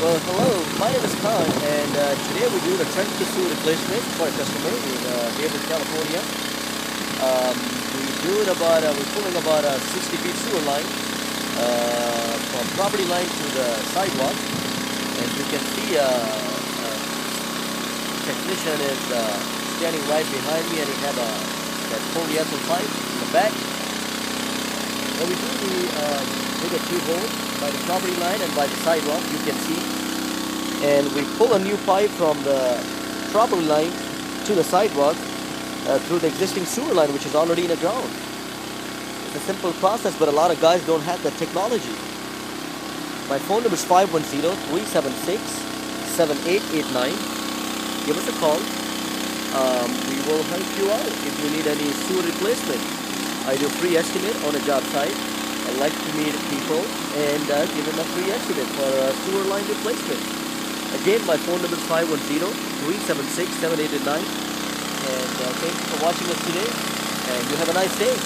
Well, hello, my name is Khan, and today we're doing a trench sewer replacement for a customer in Hayward, California. We're pulling about a 60 feet sewer line from property line to the sidewalk, and you can see technician is standing right behind me, and he have that polyethylene pipe in the back. When we do dig a two hole by the property line and by the sidewalk, you can see, and we pull a new pipe from the property line to the sidewalk through the existing sewer line, which is already in the ground. It's a simple process, but a lot of guys don't have the technology. My phone number is 510-376-7889. Give us a call. We will help you out if you need any sewer replacement. I do free estimate on a job site. I like to meet people and give them a free estimate for a sewer line replacement. Again, my phone number is 510-376-7889. And thank you for watching us today. And you have a nice day.